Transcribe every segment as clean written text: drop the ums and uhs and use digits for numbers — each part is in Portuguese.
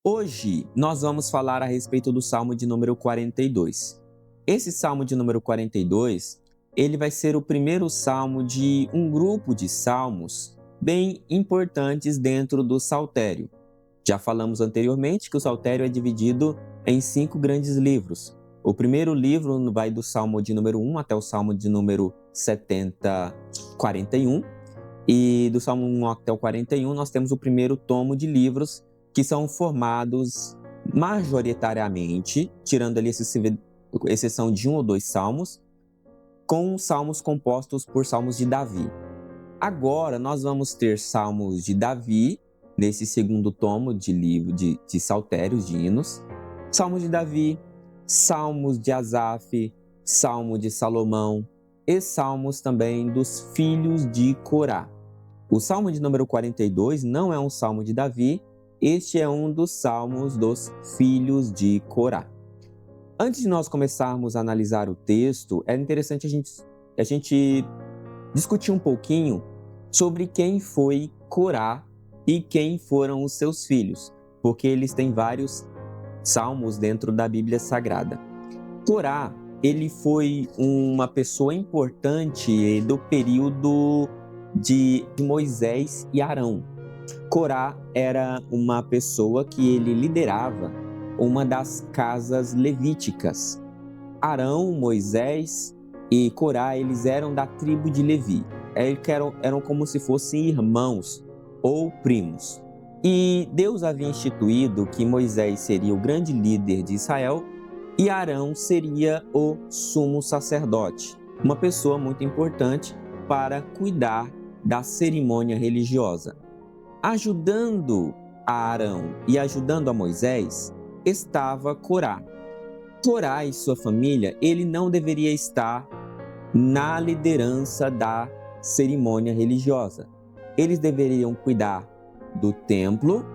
Hoje nós vamos falar a respeito do Salmo de número 42. Esse Salmo de número 42, ele vai ser o primeiro salmo de um grupo de salmos bem importantes dentro do Saltério. Já falamos anteriormente que o Saltério é dividido em 5 grandes livros. O primeiro livro vai do Salmo de número 1 até o Salmo de número 41. E do Salmo 1 até o 41 nós temos o primeiro tomo de livros que são formados majoritariamente, tirando ali exceção de 1 ou 2 salmos, com salmos compostos por salmos de Davi. Agora nós vamos ter salmos de Davi, nesse segundo tomo de livro de saltérios, de hinos, salmos de Davi, salmos de Asaf, salmo de Salomão e salmos também dos filhos de Corá. O salmo de número 42 não é um salmo de Davi, este é um dos salmos dos filhos de Corá. Antes de nós começarmos a analisar o texto, é interessante a gente discutir um pouquinho sobre quem foi Corá e quem foram os seus filhos, porque eles têm vários salmos dentro da Bíblia Sagrada. Corá, ele foi uma pessoa importante do período de Moisés e Arão. Corá era uma pessoa que ele liderava uma das casas levíticas. Arão, Moisés e Corá, eles eram da tribo de Levi. Eram como se fossem irmãos ou primos. E Deus havia instituído que Moisés seria o grande líder de Israel e Arão seria o sumo sacerdote, uma pessoa muito importante para cuidar da cerimônia religiosa. Ajudando a Arão e ajudando a Moisés estava Corá. Corá e sua família, ele não deveria estar na liderança da cerimônia religiosa. Eles deveriam cuidar do templo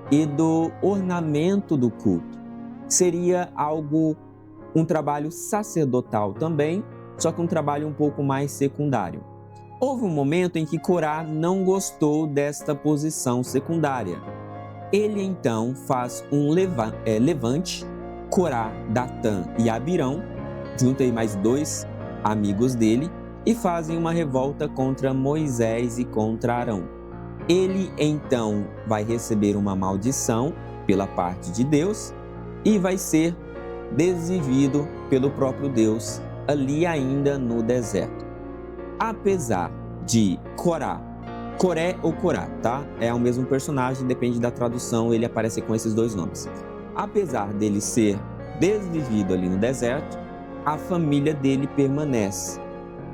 e do ornamento do culto. Seria um trabalho sacerdotal também, só que um trabalho um pouco mais secundário. Houve um momento em que Corá não gostou desta posição secundária. Ele então faz um levante, Corá, Datã e Abirão, junto aí mais 2 amigos dele, e fazem uma revolta contra Moisés e contra Arão. Ele então vai receber uma maldição pela parte de Deus e vai ser desvivido pelo próprio Deus ali ainda no deserto. Apesar de Coré ou Corá, tá? É o mesmo personagem, depende da tradução, ele aparece com esses 2 nomes. Apesar dele ser desvivido ali no deserto, a família dele permanece.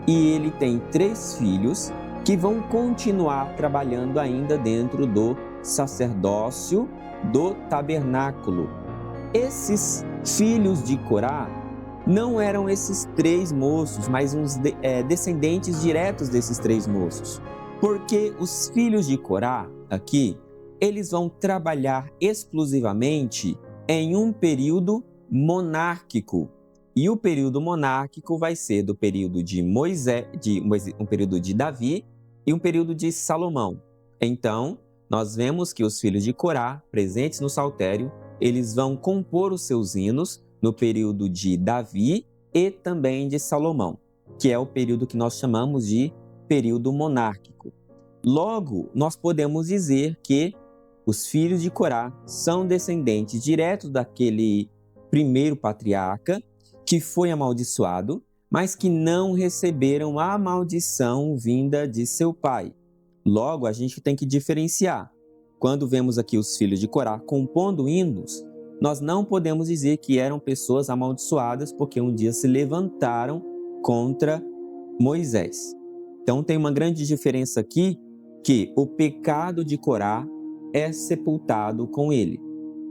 E ele tem 3 filhos que vão continuar trabalhando ainda dentro do sacerdócio do tabernáculo. Esses filhos de Corá não eram esses 3 moços, mas uns descendentes diretos desses 3 moços. Porque os filhos de Corá, aqui, eles vão trabalhar exclusivamente em um período monárquico. E o período monárquico vai ser do período de um período de Davi e um período de Salomão. Então, nós vemos que os filhos de Corá, presentes no Saltério, eles vão compor os seus hinos no período de Davi e também de Salomão, que é o período que nós chamamos de período monárquico. Logo, nós podemos dizer que os filhos de Corá são descendentes diretos daquele primeiro patriarca que foi amaldiçoado, mas que não receberam a maldição vinda de seu pai. Logo, a gente tem que diferenciar. Quando vemos aqui os filhos de Corá compondo hinos, nós não podemos dizer que eram pessoas amaldiçoadas porque um dia se levantaram contra Moisés. Então tem uma grande diferença aqui, que o pecado de Corá é sepultado com ele.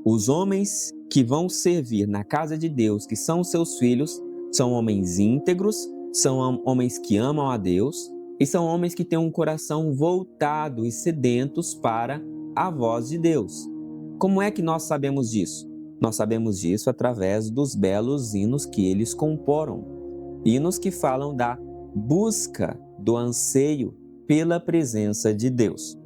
Os homens que vão servir na casa de Deus, que são seus filhos, são homens íntegros, são homens que amam a Deus e são homens que têm um coração voltado e sedentos para a voz de Deus. Como é que nós sabemos disso? Nós sabemos disso através dos belos hinos que eles comporam. Hinos que falam da busca, do anseio pela presença de Deus.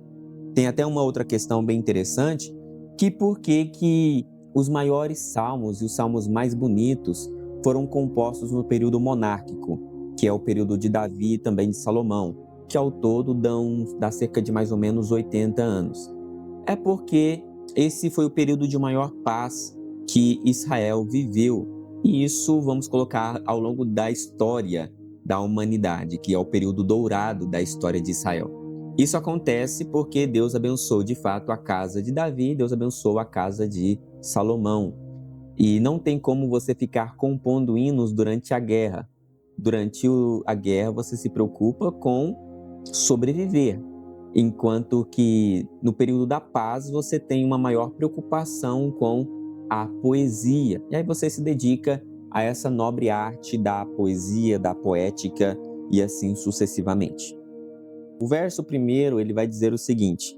Tem até uma outra questão bem interessante, que por que os maiores salmos e os salmos mais bonitos foram compostos no período monárquico, que é o período de Davi e também de Salomão, que ao todo dá cerca de mais ou menos 80 anos. É porque esse foi o período de maior paz que Israel viveu, e isso vamos colocar ao longo da história da humanidade, que é o período dourado da história de Israel. Isso acontece porque Deus abençoou de fato a casa de Davi, Deus abençoou a casa de Salomão. E não tem como você ficar compondo hinos durante a guerra. Durante a guerra você se preocupa com sobreviver, enquanto que no período da paz você tem uma maior preocupação com a poesia. E aí você se dedica a essa nobre arte da poesia, da poética e assim sucessivamente. O verso primeiro, ele vai dizer o seguinte: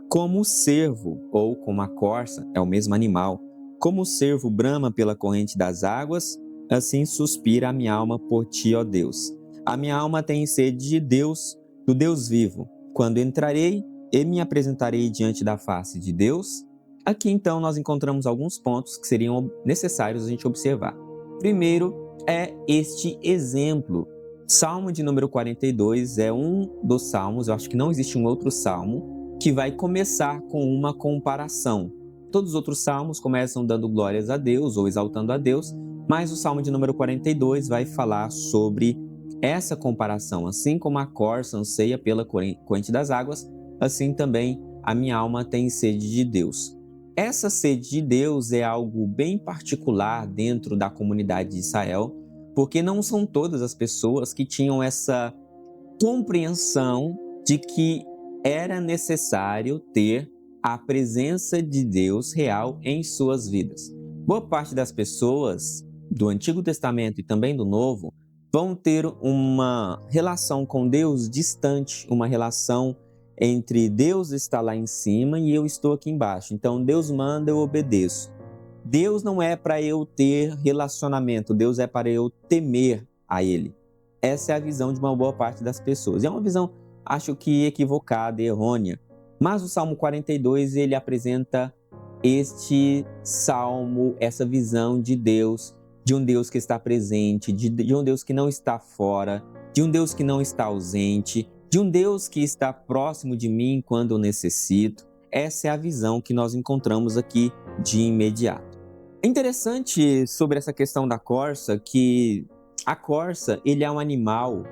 como o cervo, ou como a corça, é o mesmo animal, como o cervo brama pela corrente das águas, assim suspira a minha alma por ti, ó Deus. A minha alma tem sede de Deus, do Deus vivo. Quando entrarei e me apresentarei diante da face de Deus. Aqui então nós encontramos alguns pontos que seriam necessários a gente observar. Primeiro é este exemplo. Salmo de número 42 é um dos salmos, eu acho que não existe um outro salmo, que vai começar com uma comparação. Todos os outros salmos começam dando glórias a Deus ou exaltando a Deus, mas o salmo de número 42 vai falar sobre essa comparação. Assim como a corça anseia pela corrente das águas, assim também a minha alma tem sede de Deus. Essa sede de Deus é algo bem particular dentro da comunidade de Israel, porque não são todas as pessoas que tinham essa compreensão de que era necessário ter a presença de Deus real em suas vidas. Boa parte das pessoas do Antigo Testamento e também do Novo vão ter uma relação com Deus distante, uma relação entre Deus está lá em cima e eu estou aqui embaixo. Então Deus manda, eu obedeço. Deus não é para eu ter relacionamento, Deus é para eu temer a Ele. Essa é a visão de uma boa parte das pessoas. E é uma visão, acho que equivocada e errônea. Mas o Salmo 42, ele apresenta este salmo, essa visão de Deus, de um Deus que está presente, de um Deus que não está fora, de um Deus que não está ausente, de um Deus que está próximo de mim quando eu necessito. Essa é a visão que nós encontramos aqui de imediato. É interessante sobre essa questão da corça que a corça, ele é um animal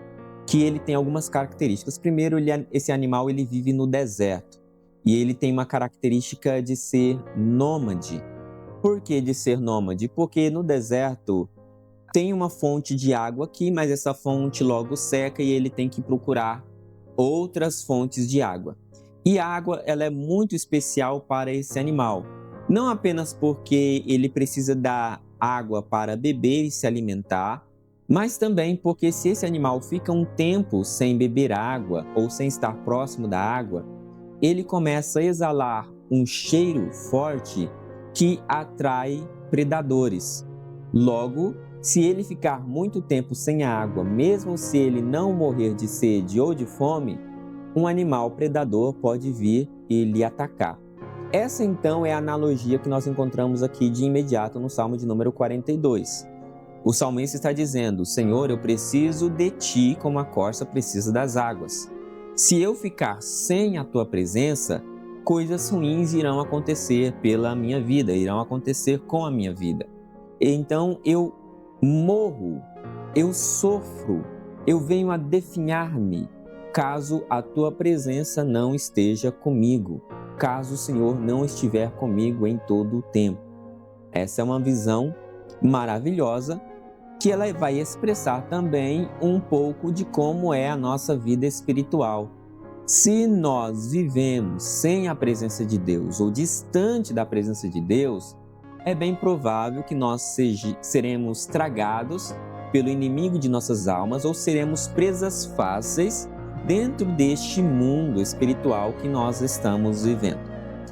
que ele tem algumas características. Primeiro, esse animal ele vive no deserto e ele tem uma característica de ser nômade. Por que de ser nômade? Porque no deserto tem uma fonte de água aqui, mas essa fonte logo seca e ele tem que procurar outras fontes de água. E a água, ela é muito especial para esse animal. Não apenas porque ele precisa da água para beber e se alimentar, mas também porque se esse animal fica um tempo sem beber água ou sem estar próximo da água, ele começa a exalar um cheiro forte que atrai predadores. Logo, se ele ficar muito tempo sem água, mesmo se ele não morrer de sede ou de fome, um animal predador pode vir e lhe atacar. Essa então é a analogia que nós encontramos aqui de imediato no Salmo de número 42. O salmista está dizendo: Senhor, eu preciso de ti como a corça precisa das águas. Se eu ficar sem a tua presença, coisas ruins irão acontecer pela minha vida, irão acontecer com a minha vida. Então eu morro, eu sofro, eu venho a definhar-me caso a tua presença não esteja comigo, caso o Senhor não estiver comigo em todo o tempo. Essa é uma visão maravilhosa que ela vai expressar também um pouco de como é a nossa vida espiritual. Se nós vivemos sem a presença de Deus ou distante da presença de Deus, é bem provável que nós seremos tragados pelo inimigo de nossas almas ou seremos presas fáceis dentro deste mundo espiritual que nós estamos vivendo.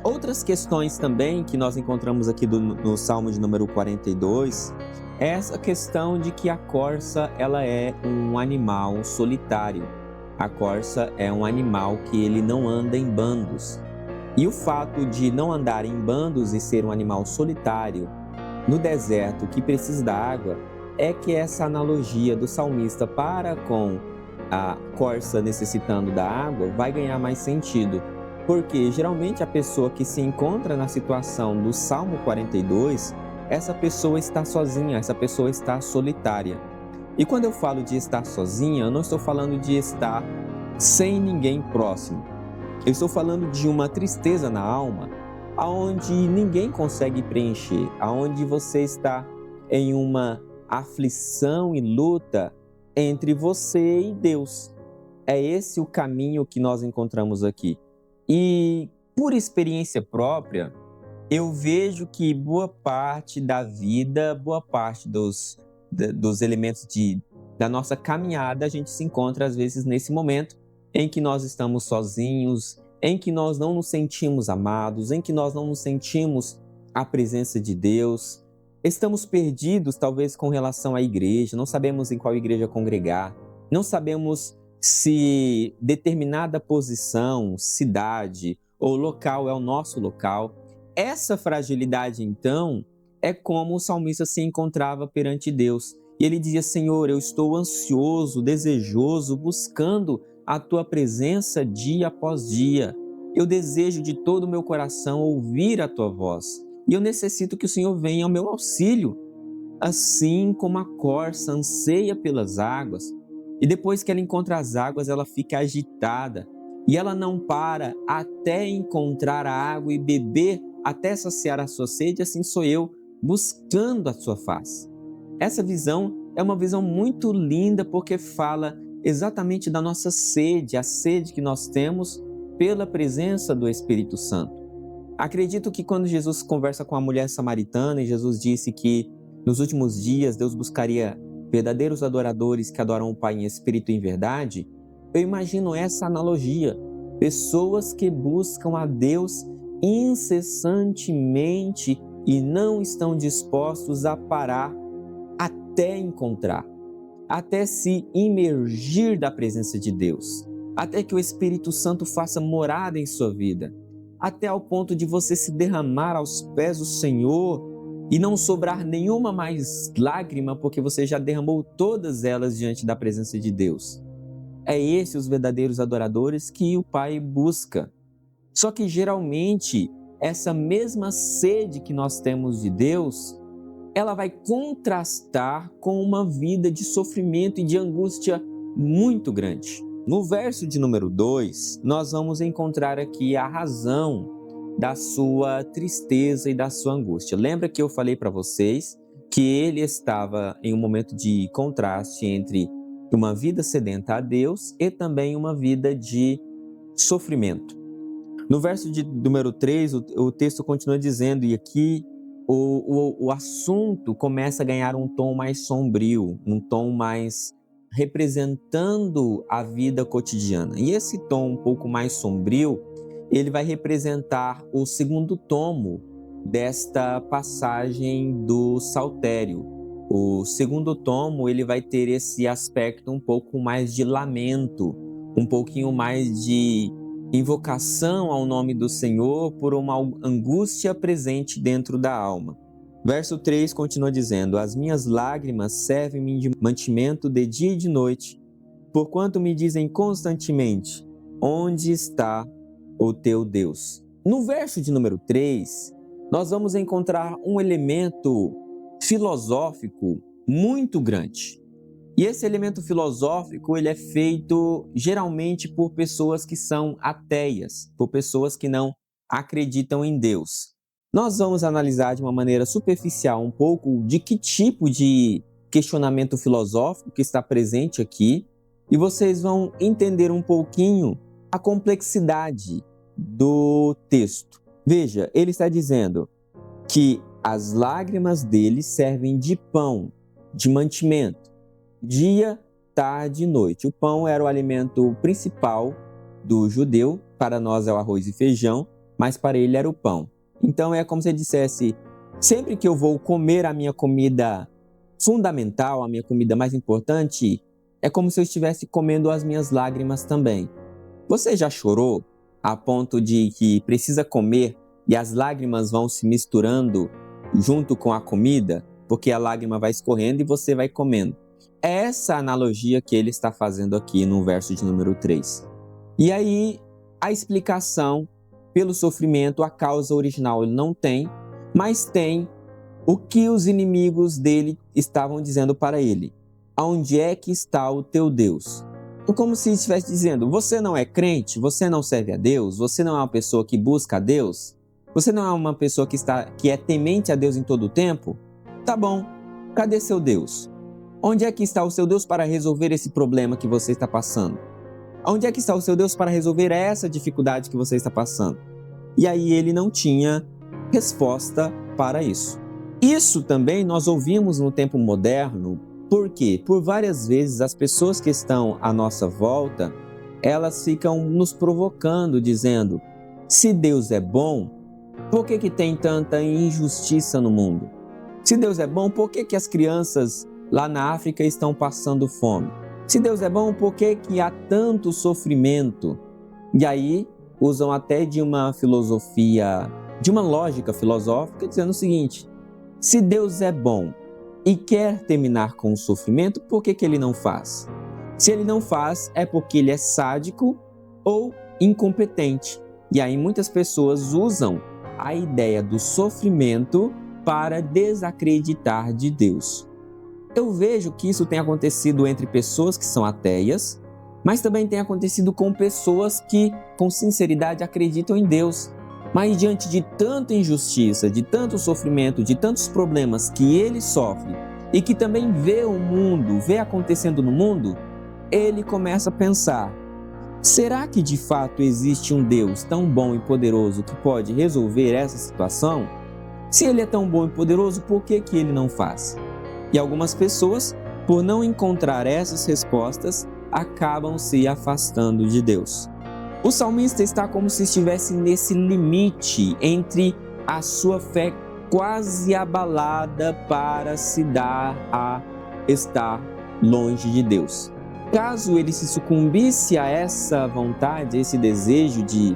Outras questões também que nós encontramos aqui no Salmo de número 42 é essa questão de que a corça ela é um animal solitário. A corça é um animal que ele não anda em bandos. E o fato de não andar em bandos e ser um animal solitário no deserto que precisa da água é que essa analogia do salmista para com a corça necessitando da água vai ganhar mais sentido. Porque geralmente a pessoa que se encontra na situação do Salmo 42, essa pessoa está sozinha, essa pessoa está solitária. E quando eu falo de estar sozinha, eu não estou falando de estar sem ninguém próximo. Eu estou falando de uma tristeza na alma, aonde ninguém consegue preencher, aonde você está em uma aflição e luta entre você e Deus. É esse o caminho que nós encontramos aqui. E por experiência própria, eu vejo que boa parte da vida, boa parte dos elementos da nossa caminhada, a gente se encontra às vezes nesse momento em que nós estamos sozinhos, em que nós não nos sentimos amados, em que nós não nos sentimos a presença de Deus. Estamos perdidos talvez com relação à igreja, não sabemos em qual igreja congregar, não sabemos se determinada posição, cidade ou local é o nosso local. Essa fragilidade, então, é como o salmista se encontrava perante Deus. E ele dizia: Senhor, eu estou ansioso, desejoso, buscando a Tua presença dia após dia. Eu desejo de todo o meu coração ouvir a Tua voz. E eu necessito que o Senhor venha ao meu auxílio. Assim como a corça anseia pelas águas, e depois que ela encontra as águas, ela fica agitada, e ela não para até encontrar a água e beber até saciar a sua sede, assim sou eu, buscando a sua face. Essa visão é uma visão muito linda porque fala exatamente da nossa sede, a sede que nós temos pela presença do Espírito Santo. Acredito que quando Jesus conversa com a mulher samaritana e Jesus disse que nos últimos dias Deus buscaria verdadeiros adoradores que adoram o Pai em espírito e em verdade, eu imagino essa analogia. Pessoas que buscam a Deus incessantemente e não estão dispostos a parar até encontrar, até se imergir da presença de Deus, até que o Espírito Santo faça morada em sua vida, até ao ponto de você se derramar aos pés do Senhor e não sobrar nenhuma mais lágrima, porque você já derramou todas elas diante da presença de Deus. É esses os verdadeiros adoradores que o Pai busca. Só que geralmente essa mesma sede que nós temos de Deus, ela vai contrastar com uma vida de sofrimento e de angústia muito grande. No verso de número 2, nós vamos encontrar aqui a razão da sua tristeza e da sua angústia. Lembra que eu falei para vocês que ele estava em um momento de contraste entre uma vida sedenta a Deus e também uma vida de sofrimento. No verso de número 3, o texto continua dizendo, e aqui o assunto começa a ganhar um tom mais sombrio, um tom mais representando a vida cotidiana. E esse tom um pouco mais sombrio, ele vai representar o segundo tomo desta passagem do Saltério. O segundo tomo, ele vai ter esse aspecto um pouco mais de lamento, um pouquinho mais de invocação ao nome do Senhor por uma angústia presente dentro da alma. Verso 3 continua dizendo: as minhas lágrimas servem-me de mantimento de dia e de noite, porquanto me dizem constantemente: onde está o teu Deus? No verso de número 3, nós vamos encontrar um elemento filosófico muito grande. E esse elemento filosófico, ele é feito geralmente por pessoas que são ateias, por pessoas que não acreditam em Deus. Nós vamos analisar de uma maneira superficial um pouco de que tipo de questionamento filosófico que está presente aqui, e vocês vão entender um pouquinho a complexidade do texto. Veja, ele está dizendo que as lágrimas dele servem de pão, de mantimento, dia, tarde e noite. O pão era o alimento principal do judeu, para nós é o arroz e feijão, mas para ele era o pão. Então é como se ele dissesse: sempre que eu vou comer a minha comida fundamental, a minha comida mais importante, é como se eu estivesse comendo as minhas lágrimas também. Você já chorou? a ponto de que precisa comer e as lágrimas vão se misturando junto com a comida, porque a lágrima vai escorrendo e você vai comendo. É essa analogia que ele está fazendo aqui no verso de número 3. E aí, a explicação pelo sofrimento, a causa original ele não tem, mas tem o que os inimigos dele estavam dizendo para ele. Aonde é que está o teu Deus? Como se estivesse dizendo, você não é crente, você não serve a Deus, você não é uma pessoa que busca a Deus, você não é uma pessoa que é temente a Deus em todo o tempo? Tá bom, cadê seu Deus? Onde é que está o seu Deus para resolver esse problema que você está passando? Onde é que está o seu Deus para resolver essa dificuldade que você está passando? E aí ele não tinha resposta para isso. Isso também nós ouvimos no tempo moderno. Por quê? Por várias vezes as pessoas que estão à nossa volta, elas ficam nos provocando, dizendo, se Deus é bom, por que tem tanta injustiça no mundo? Se Deus é bom, por que as crianças lá na África estão passando fome? Se Deus é bom, por que há tanto sofrimento? E aí usam até de uma filosofia, de uma lógica filosófica, dizendo o seguinte, se Deus é bom e quer terminar com o sofrimento, por que ele não faz? Se ele não faz, é porque ele é sádico ou incompetente. E aí muitas pessoas usam a ideia do sofrimento para desacreditar de Deus. Eu vejo que isso tem acontecido entre pessoas que são ateias, mas também tem acontecido com pessoas que, com sinceridade, acreditam em Deus. Mas diante de tanta injustiça, de tanto sofrimento, de tantos problemas que ele sofre e que também vê o mundo, vê acontecendo no mundo, ele começa a pensar, será que de fato existe um Deus tão bom e poderoso que pode resolver essa situação? Se ele é tão bom e poderoso, por que ele não faz? E algumas pessoas, por não encontrar essas respostas, acabam se afastando de Deus. O salmista está como se estivesse nesse limite entre a sua fé quase abalada para se dar a estar longe de Deus. Caso ele se sucumbisse a essa vontade, a esse desejo de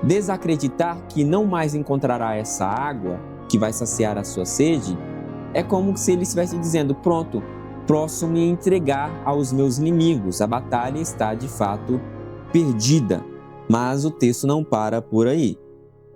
desacreditar que não mais encontrará essa água que vai saciar a sua sede, é como se ele estivesse dizendo, pronto, posso me entregar aos meus inimigos, a batalha está de fato perdida. Mas o texto não para por aí.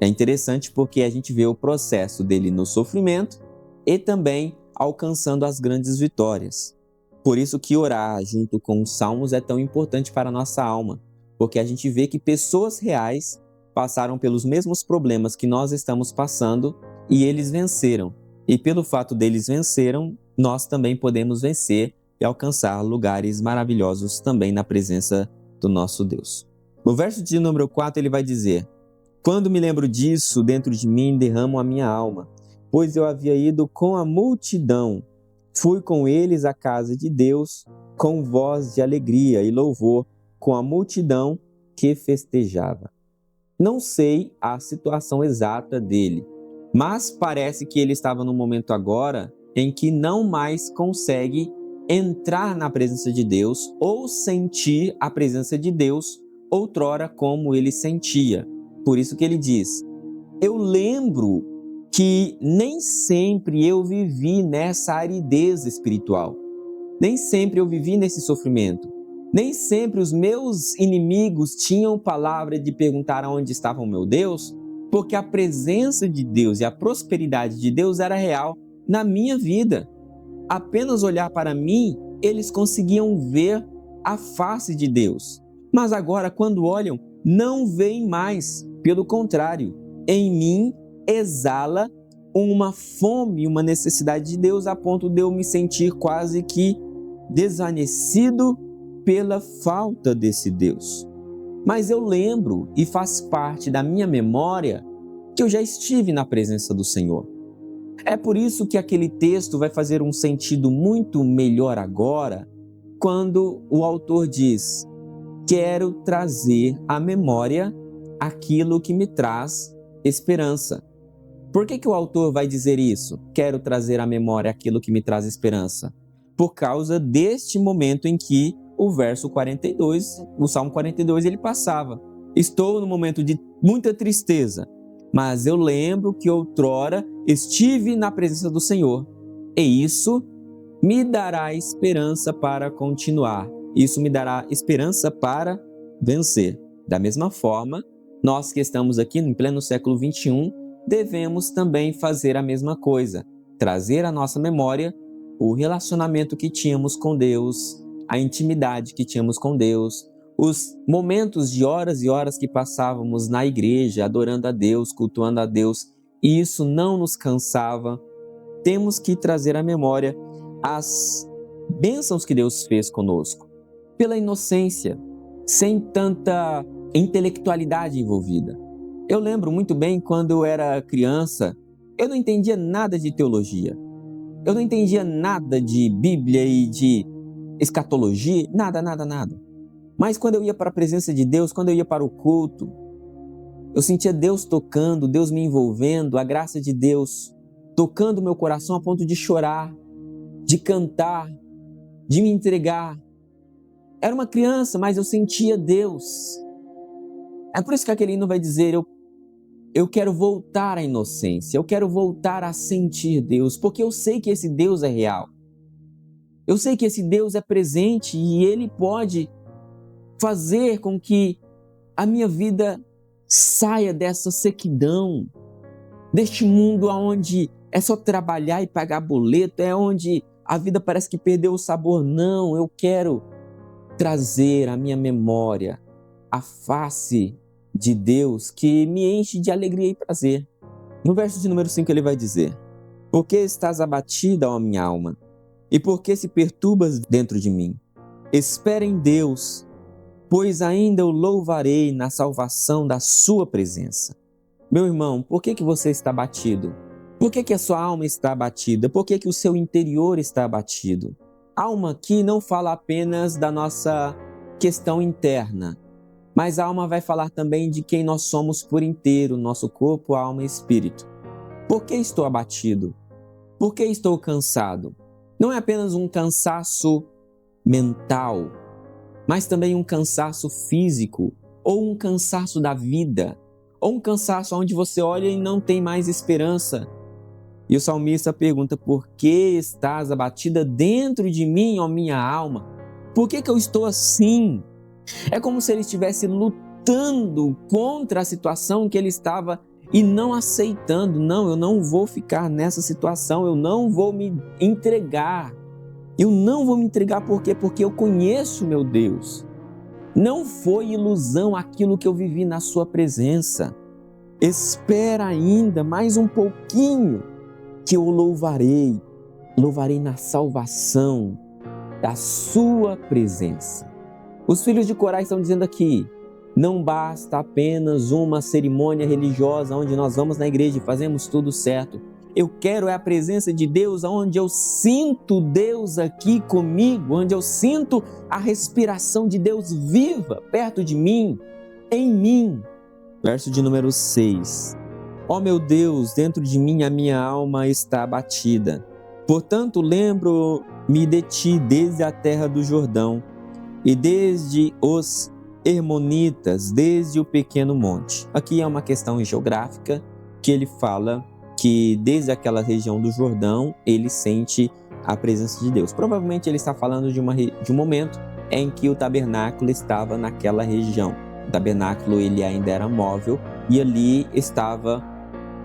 É interessante porque a gente vê o processo dele no sofrimento e também alcançando as grandes vitórias. Por isso que orar junto com os salmos é tão importante para a nossa alma, porque a gente vê que pessoas reais passaram pelos mesmos problemas que nós estamos passando e eles venceram. E pelo fato deles venceram, nós também podemos vencer e alcançar lugares maravilhosos também na presença do nosso Deus. No verso de número 4 ele vai dizer, quando me lembro disso, dentro de mim derramo a minha alma, pois eu havia ido com a multidão, fui com eles à casa de Deus, com voz de alegria e louvor, com a multidão que festejava. Não sei a situação exata dele, mas parece que ele estava num momento agora em que não mais consegue entrar na presença de Deus ou sentir a presença de Deus outrora como ele sentia. Por isso que ele diz, eu lembro que nem sempre eu vivi nessa aridez espiritual, nem sempre eu vivi nesse sofrimento, nem sempre os meus inimigos tinham palavra de perguntar onde estava o meu Deus, porque a presença de Deus e a prosperidade de Deus era real na minha vida. Apenas olhar para mim, eles conseguiam ver a face de Deus. Mas agora, quando olham, não veem mais. Pelo contrário, em mim exala uma fome, uma necessidade de Deus, a ponto de eu me sentir quase que desvanecido pela falta desse Deus. Mas eu lembro, e faz parte da minha memória, que eu já estive na presença do Senhor. É por isso que aquele texto vai fazer um sentido muito melhor agora, quando o autor diz, quero trazer à memória aquilo que me traz esperança. Por que o autor vai dizer isso? Quero trazer à memória aquilo que me traz esperança. Por causa deste momento em que o verso 42, o Salmo 42, ele passava. Estou num momento de muita tristeza, mas eu lembro que outrora estive na presença do Senhor, e isso me dará esperança para continuar. Isso me dará esperança para vencer. Da mesma forma, nós que estamos aqui em pleno século XXI, devemos também fazer a mesma coisa, trazer à nossa memória o relacionamento que tínhamos com Deus, a intimidade que tínhamos com Deus, os momentos de horas e horas que passávamos na igreja, adorando a Deus, cultuando a Deus, e isso não nos cansava. Temos que trazer à memória as bênçãos que Deus fez conosco, pela inocência, sem tanta intelectualidade envolvida. Eu lembro muito bem quando eu era criança, eu não entendia nada de teologia, eu não entendia nada de Bíblia e de escatologia, nada. Mas quando eu ia para a presença de Deus, quando eu ia para o culto, eu sentia Deus tocando, Deus me envolvendo, a graça de Deus tocando meu coração a ponto de chorar, de cantar, de me entregar. Era uma criança, mas eu sentia Deus. É por isso que aquele hino vai dizer, eu quero voltar à inocência, eu quero voltar a sentir Deus, porque eu sei que esse Deus é real. Eu sei que esse Deus é presente e Ele pode fazer com que a minha vida saia dessa sequidão, deste mundo onde é só trabalhar e pagar boleto, é onde a vida parece que perdeu o sabor. Não, eu quero trazer à minha memória a face de Deus que me enche de alegria e prazer. No verso de número 5 ele vai dizer: por que estás abatida, ó minha alma? E por que se perturbas dentro de mim? Espera em Deus, pois ainda o louvarei na salvação da sua presença. Meu irmão, por que você está abatido? Por que a sua alma está abatida? Por que o seu interior está abatido? Alma aqui não fala apenas da nossa questão interna, mas a alma vai falar também de quem nós somos por inteiro, nosso corpo, alma e espírito. Por que estou abatido? Por que estou cansado? Não é apenas um cansaço mental, mas também um cansaço físico, ou um cansaço da vida, ou um cansaço onde você olha e não tem mais esperança. E o salmista pergunta: por que estás abatida dentro de mim, ó minha alma? Por que eu estou assim? É como se ele estivesse lutando contra a situação que ele estava e não aceitando. Não, eu não vou ficar nessa situação, eu não vou me entregar. Eu não vou me entregar por quê? Porque eu conheço meu Deus. Não foi ilusão aquilo que eu vivi na sua presença. Espera ainda mais um pouquinho que eu louvarei na salvação da sua presença. Os filhos de Corá estão dizendo aqui: não basta apenas uma cerimônia religiosa onde nós vamos na igreja e fazemos tudo certo. Eu quero a presença de Deus, onde eu sinto Deus aqui comigo, onde eu sinto a respiração de Deus viva perto de mim, em mim. Verso de número 6. Ó meu Deus, dentro de mim a minha alma está abatida. Portanto, lembro-me de ti desde a terra do Jordão e desde os Hermonitas, desde o pequeno monte. Aqui é uma questão geográfica que ele fala que desde aquela região do Jordão ele sente a presença de Deus. Provavelmente ele está falando de um momento em que o tabernáculo estava naquela região. O tabernáculo ele ainda era móvel e ali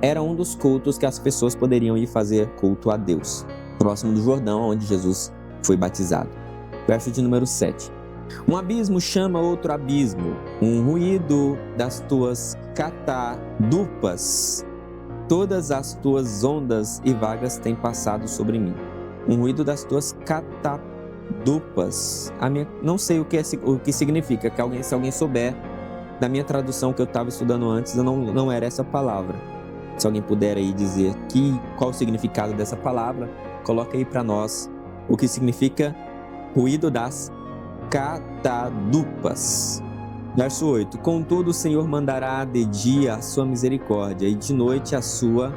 era um dos cultos que as pessoas poderiam ir fazer culto a Deus, próximo do Jordão, onde Jesus foi batizado. Verso de número 7. Um abismo chama outro abismo, um ruído das tuas catadupas. Todas as tuas ondas e vagas têm passado sobre mim. Um ruído das tuas catadupas. Não sei o que significa, se alguém souber, da minha tradução que eu estava estudando antes, não era essa palavra. Se alguém puder aí dizer qual o significado dessa palavra, coloca aí para nós o que significa ruído das catadupas. Verso 8. Contudo, o Senhor mandará de dia a sua misericórdia e de noite a sua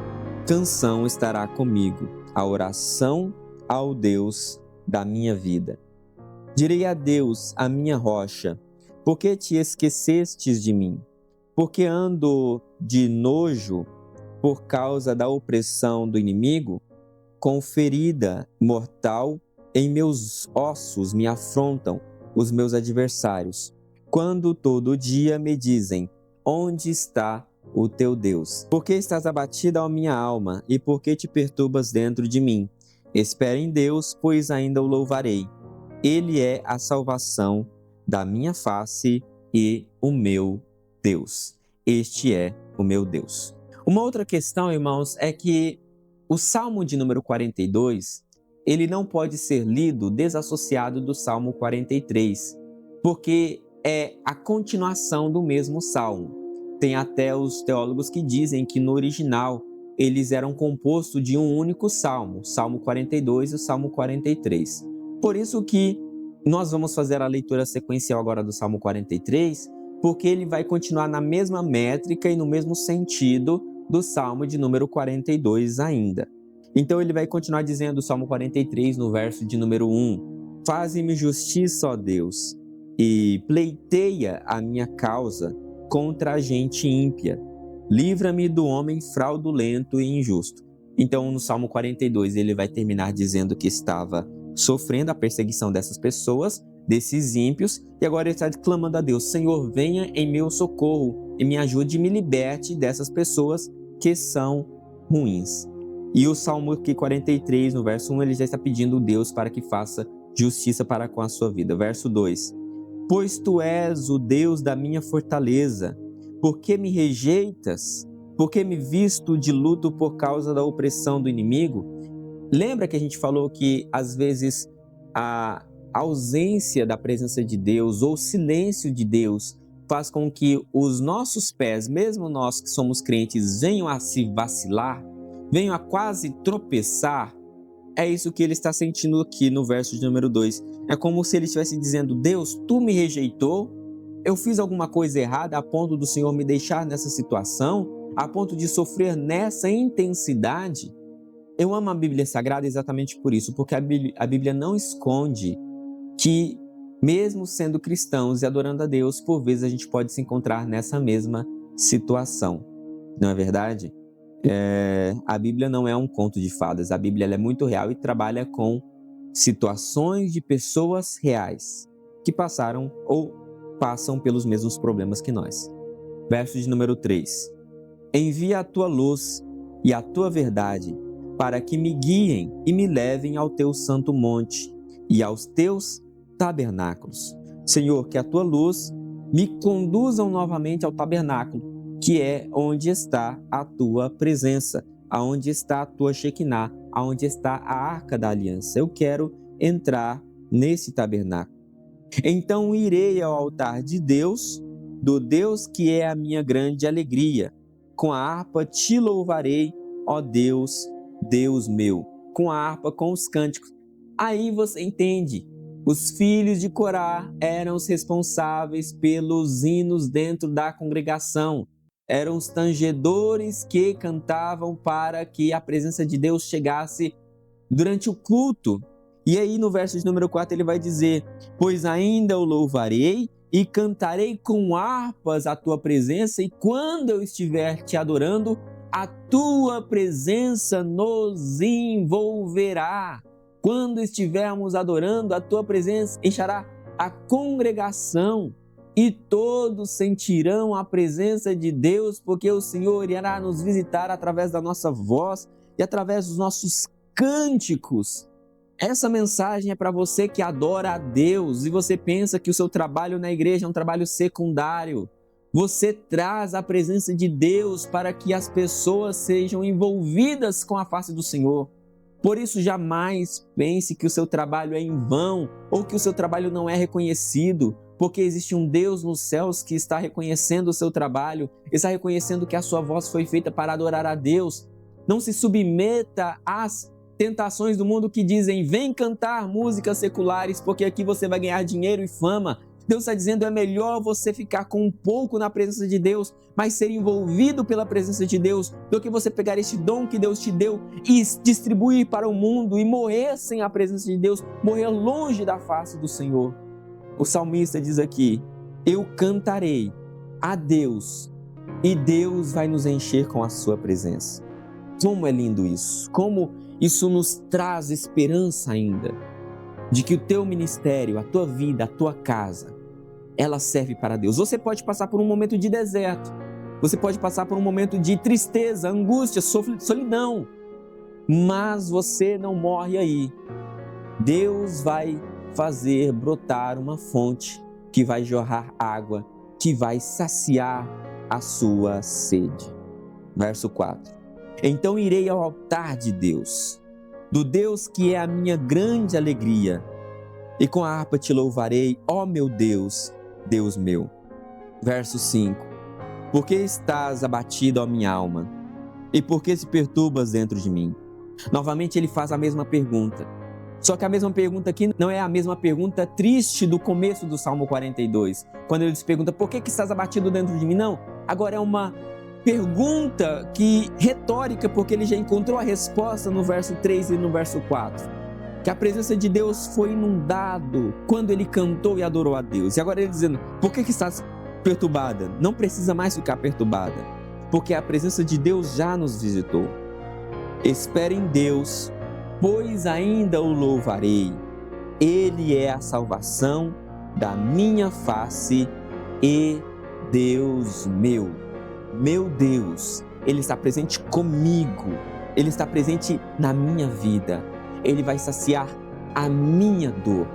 canção estará comigo, a oração ao Deus da minha vida. Direi a Deus, a minha rocha, Por que te esquecestes de mim? Porque ando de nojo por causa da opressão do inimigo? Com ferida mortal em meus ossos me afrontam os meus adversários, quando todo dia me dizem: onde está o teu Deus? Por que estás abatida, ó minha alma, e por que te perturbas dentro de mim? Espera em Deus, pois ainda o louvarei. Ele é a salvação da minha face e o meu Deus. Este é o meu Deus. Uma outra questão, irmãos, é que o Salmo de número 42, ele não pode ser lido desassociado do Salmo 43, porque é a continuação do mesmo Salmo. Tem até os teólogos que dizem que no original eles eram compostos de um único Salmo, o Salmo 42 e o Salmo 43. Por isso que nós vamos fazer a leitura sequencial agora do Salmo 43, porque ele vai continuar na mesma métrica e no mesmo sentido do Salmo de número 42 ainda. Então ele vai continuar dizendo o Salmo 43 no verso de número 1: Faze-me justiça, ó Deus, e pleiteia a minha causa contra a gente ímpia. Livra-me do homem fraudulento e injusto. Então no Salmo 42 ele vai terminar dizendo que estava sofrendo a perseguição dessas pessoas, desses ímpios, e agora ele está clamando a Deus: Senhor, venha em meu socorro e me ajude e me liberte dessas pessoas que são ruins. E o Salmo 43, no verso 1, ele já está pedindo a Deus para que faça justiça para com a sua vida. Verso 2: Pois tu és o Deus da minha fortaleza, por que me rejeitas? Por que me visto de luto por causa da opressão do inimigo? Lembra que a gente falou que, às vezes, a ausência da presença de Deus ou o silêncio de Deus faz com que os nossos pés, mesmo nós que somos crentes, venham a se vacilar, venham a quase tropeçar? É isso que ele está sentindo aqui no verso de número 2. É como se ele estivesse dizendo: Deus, tu me rejeitou? Eu fiz alguma coisa errada a ponto do Senhor me deixar nessa situação? A ponto de sofrer nessa intensidade? Eu amo a Bíblia Sagrada exatamente por isso, porque a Bíblia não esconde que, mesmo sendo cristãos e adorando a Deus, por vezes a gente pode se encontrar nessa mesma situação. Não é verdade? A Bíblia não é um conto de fadas, a Bíblia ela é muito real e trabalha com situações de pessoas reais que passaram ou passam pelos mesmos problemas que nós. Verso de número 3: Envia a tua luz e a tua verdade, para que me guiem e me levem ao teu santo monte e aos teus tabernáculos. Senhor, que a tua luz me conduzam novamente ao tabernáculo, que é onde está a tua presença, aonde está a tua Shekinah, aonde está a arca da aliança. Eu quero entrar nesse tabernáculo. Então irei ao altar de Deus, do Deus que é a minha grande alegria. Com a harpa te louvarei, ó Deus, Deus meu. Com a harpa, com os cânticos. Aí você entende. Os filhos de Corá eram os responsáveis pelos hinos dentro da congregação. Eram os tangedores que cantavam para que a presença de Deus chegasse durante o culto. E aí no verso de número 4 ele vai dizer: Pois ainda o louvarei e cantarei com harpas a tua presença, e quando eu estiver te adorando, a tua presença nos envolverá. Quando estivermos adorando, a tua presença encherá a congregação e todos sentirão a presença de Deus, porque o Senhor irá nos visitar através da nossa voz e através dos nossos cânticos. Essa mensagem é para você que adora a Deus e você pensa que o seu trabalho na igreja é um trabalho secundário. Você traz a presença de Deus para que as pessoas sejam envolvidas com a face do Senhor. Por isso, jamais pense que o seu trabalho é em vão ou que o seu trabalho não é reconhecido, porque existe um Deus nos céus que está reconhecendo o seu trabalho, está reconhecendo que a sua voz foi feita para adorar a Deus. Não se submeta às tentações do mundo que dizem: vem cantar músicas seculares, porque aqui você vai ganhar dinheiro e fama. Deus está dizendo: é melhor você ficar com um pouco na presença de Deus, mas ser envolvido pela presença de Deus, do que você pegar este dom que Deus te deu e distribuir para o mundo e morrer sem a presença de Deus, morrer longe da face do Senhor. O salmista diz aqui: eu cantarei a Deus e Deus vai nos encher com a sua presença. Como é lindo isso! Como isso nos traz esperança ainda de que o teu ministério, a tua vida, a tua casa, ela serve para Deus. Você pode passar por um momento de deserto, você pode passar por um momento de tristeza, angústia, solidão, mas você não morre aí. Deus vai fazer brotar uma fonte que vai jorrar água, que vai saciar a sua sede. Verso 4. Então irei ao altar de Deus, do Deus que é a minha grande alegria, e com a harpa te louvarei, ó meu Deus, Deus meu. Verso 5. Por que estás abatido, ó minha alma? E por que se perturbas dentro de mim? Novamente ele faz a mesma pergunta. Só que a mesma pergunta aqui não é a mesma pergunta triste do começo do Salmo 42, quando ele se pergunta, por que estás abatido dentro de mim? Não, agora é uma pergunta retórica, porque ele já encontrou a resposta no verso 3 e no verso 4. Que a presença de Deus foi inundado quando ele cantou e adorou a Deus. E agora ele dizendo, por que estás perturbada? Não precisa mais ficar perturbada, porque a presença de Deus já nos visitou. Espere em Deus, pois ainda o louvarei. Ele é a salvação da minha face e Deus meu. Meu Deus, Ele está presente comigo, Ele está presente na minha vida, Ele vai saciar a minha dor.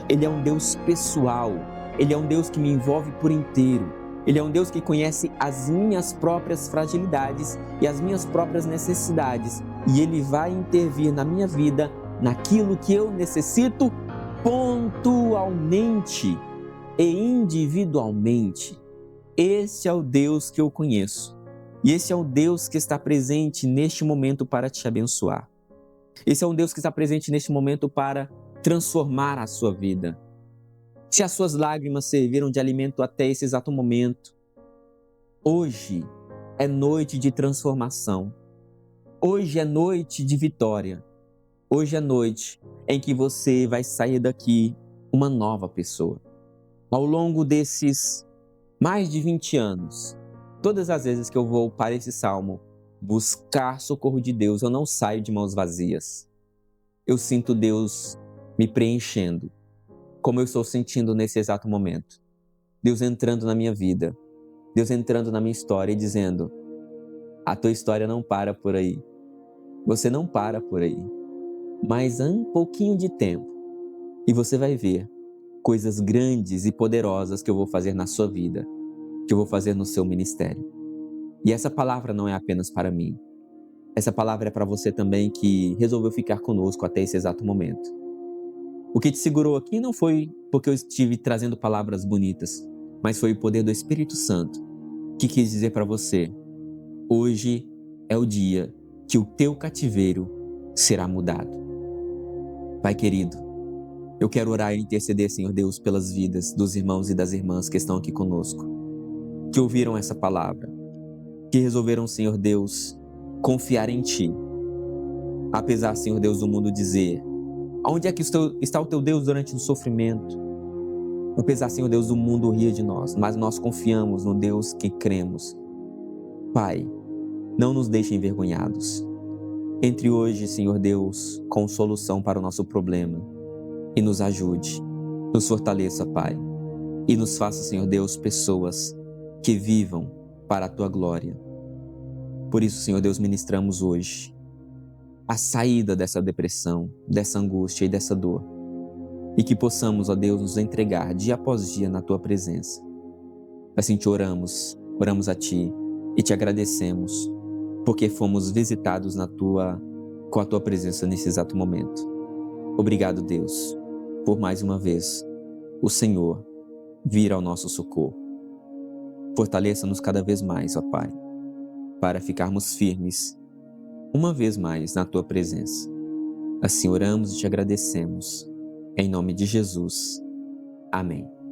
Ele é um Deus pessoal, Ele é um Deus que me envolve por inteiro, Ele é um Deus que conhece as minhas próprias fragilidades e as minhas próprias necessidades, e Ele vai intervir na minha vida, naquilo que eu necessito pontualmente e individualmente. Esse é o Deus que eu conheço. E esse é o Deus que está presente neste momento para te abençoar. Esse é um Deus que está presente neste momento para transformar a sua vida. Se as suas lágrimas serviram de alimento até esse exato momento, hoje é noite de transformação. Hoje é noite de vitória. Hoje é noite em que você vai sair daqui uma nova pessoa. Ao longo desses mais de 20 anos, todas as vezes que eu vou para esse salmo buscar socorro de Deus, eu não saio de mãos vazias. Eu sinto Deus me preenchendo, como eu estou sentindo nesse exato momento. Deus entrando na minha vida, Deus entrando na minha história e dizendo, a tua história não para por aí. Você não para por aí. Mas um pouquinho de tempo e você vai ver coisas grandes e poderosas que eu vou fazer na sua vida, que eu vou fazer no seu ministério. E essa palavra não é apenas para mim. Essa palavra é para você também que resolveu ficar conosco até esse exato momento. O que te segurou aqui não foi porque eu estive trazendo palavras bonitas, mas foi o poder do Espírito Santo que quis dizer para você, hoje é o dia que o teu cativeiro será mudado. Pai querido, eu quero orar e interceder, Senhor Deus, pelas vidas dos irmãos e das irmãs que estão aqui conosco, que ouviram essa palavra, que resolveram, Senhor Deus, confiar em Ti. Apesar, Senhor Deus, do mundo dizer, onde é que está o Teu Deus durante o sofrimento? Apesar, Senhor Deus, do mundo rir de nós, mas nós confiamos no Deus que cremos. Pai, não nos deixe envergonhados. Entre hoje, Senhor Deus, com solução para o nosso problema e nos ajude, nos fortaleça, Pai, e nos faça, Senhor Deus, pessoas que vivam para a Tua glória. Por isso, Senhor Deus, ministramos hoje a saída dessa depressão, dessa angústia e dessa dor, e que possamos, ó Deus, nos entregar dia após dia na Tua presença. Assim te oramos a Ti e te agradecemos, porque fomos visitados com a Tua presença nesse exato momento. Obrigado, Deus, por mais uma vez o Senhor vir ao nosso socorro. Fortaleça-nos cada vez mais, ó Pai, para ficarmos firmes uma vez mais na Tua presença. Assim oramos e te agradecemos. Em nome de Jesus. Amém.